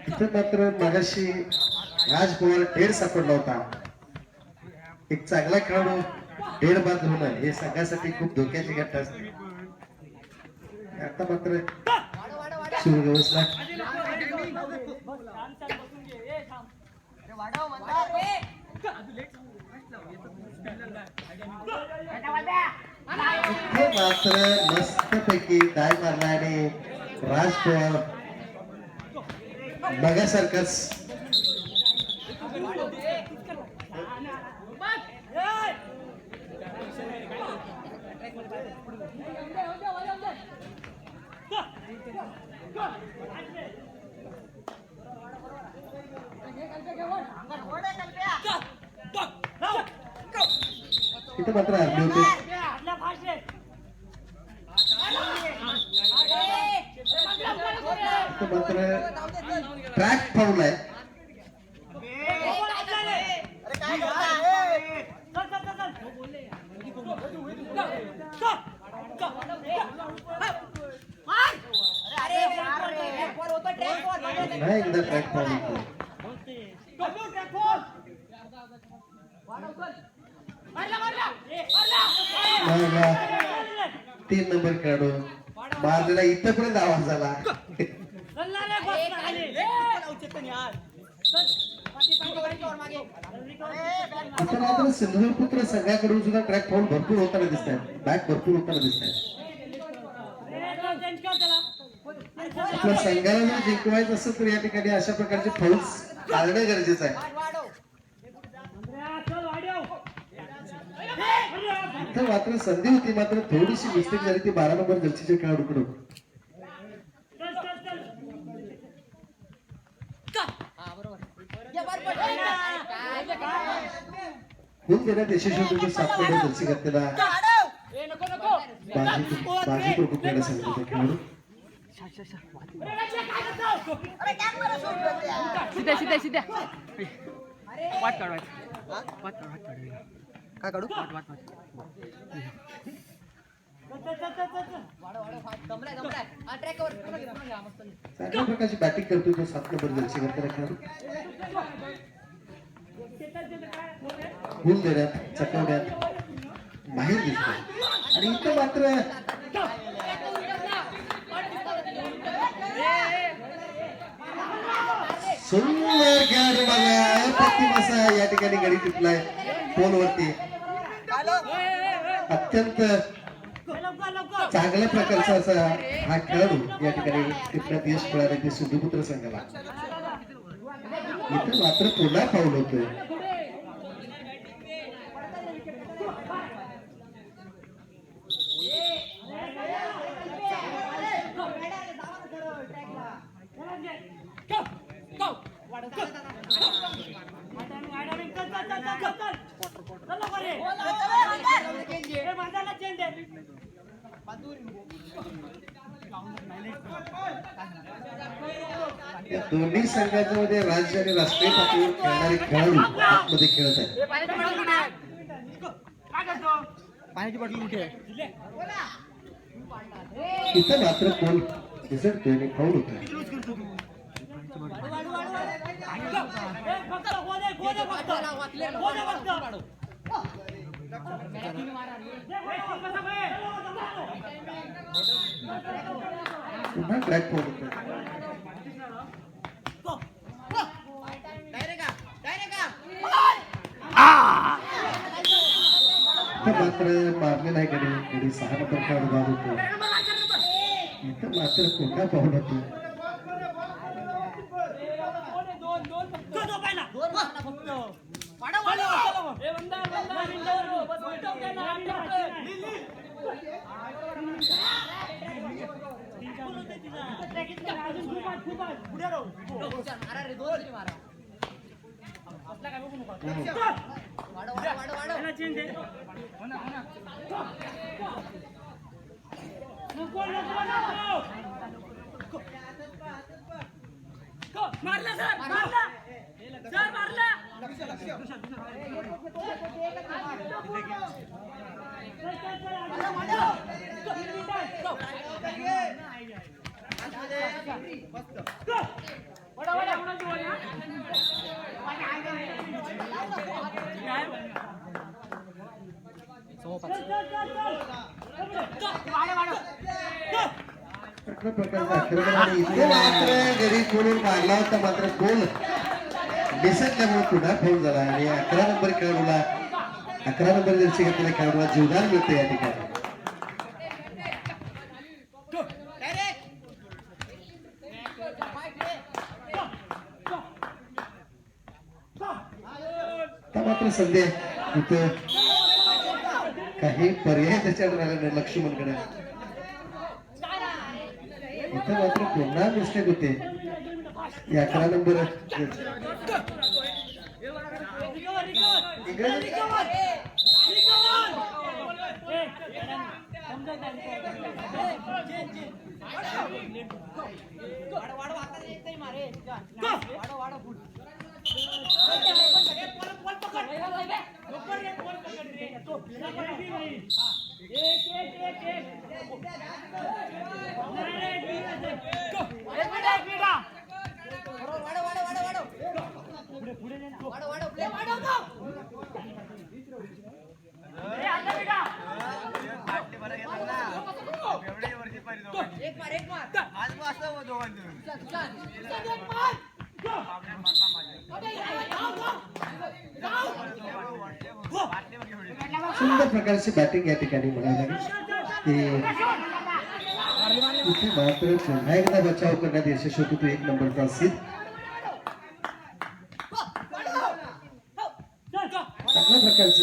इथे मात्र मगाशी राज पवार ढेर सापडला होता. एक चांगला खेळाडू ढेर बाद होणं हे संघासाठी खूप धोक्याची घटना असते. आता मात्र सुव्यवस्था मात्र मस्त पैकी डाय मारला आणि राज पवार बघासारखाच इथे मात्र हरले होते. मात्र ट्रॅक फाऊल आहे. नाही एकदा ट्रॅक फाऊल होतो. 3 नंबर खेळाडू बाजूला इथपर्यंत आवाज झाला. सिंधुपुत्र संघाकडून सुद्धा ट्रॅक फाऊल भरपूर होताना दिसत आहेत. बॅट भरपूर होताना दिसत आहेत. आपल्या संघाला जर जिंकवायचं असेल तर या ठिकाणी अशा प्रकारचे फाऊल्स टाळणे गरजेचं आहे. इथं मात्र संधी होती, मात्र थोडीशी मिस्टेक झाली ती 12 नंबर जर्सीच्या खेळाडूकडून. खूप देण्यात यशस्वी होतो 7 नंबर जर्सी घातलेला बाजी टोकू खेळायला सांगितलं खेळाडू. सीधा सीधा सीधा वाट काढवायचं वाट काय काढू चांगल्या प्रकारची बॅटिंग करतोय तो 7 नंबर जर्सी घातलेला खेळाडू. गुण देण्यात चकवण्यात माहीर दिसतो. आणि इथं मात्र सुंदर खेळाडू बघा प्रतिमासा या ठिकाणी गडी टिपलाय पोलवरती. अत्यंत चांगल्या प्रकारचा असा हा खेळाडू या ठिकाणी टिपण्यात यश मिळाले ते सिंधुपुत्र संघाला. इथं मात्र पुन्हा फाऊल होतोय. या दोन्ही संघांच्या मध्ये राज्य आणि राष्ट्रीय पातळीवर खेळणारे खेळाडू आतमध्ये खेळत आहेत. पाण्याची बॉटल कुठे इथं मात्र कोण दिसतोय आणि फाऊल होतोय. पुन्हा ट्रॅक फाऊल होतोय. मात्र मारले नाही कधी 6 नंबर खेळाडू बाद होतो. इथं मात्र पुन्हा फाऊल होतो. मारला सर मारला सर मारला अशा प्रकारचा आक्रमण आणि इथे मात्र गडी कोणून मारला होता मात्र गोल निसटल्यामुळे पुन्हा फोन झाला आणि 11 नंबर खेळाडूला 11 नंबर जर्सी घेतलेल्या खेळाडूला जीवदान मिळते या ठिकाणी. आता मात्र सध्या इथं काही पर्याय त्याच्याकडे राहिला नाही लक्ष्मणकडे. इथं मात्र पुन्हा मिस्टेक होते 11 नंबर सुंदर प्रकारची बॅटिंग या ठिकाणी म्हणायला लागेल. इथे मात्र पुन्हा एकदा बचाव करण्यात यशस्वी होतो 1 नंबरचा सिद्ध. चांगल्या प्रकारचे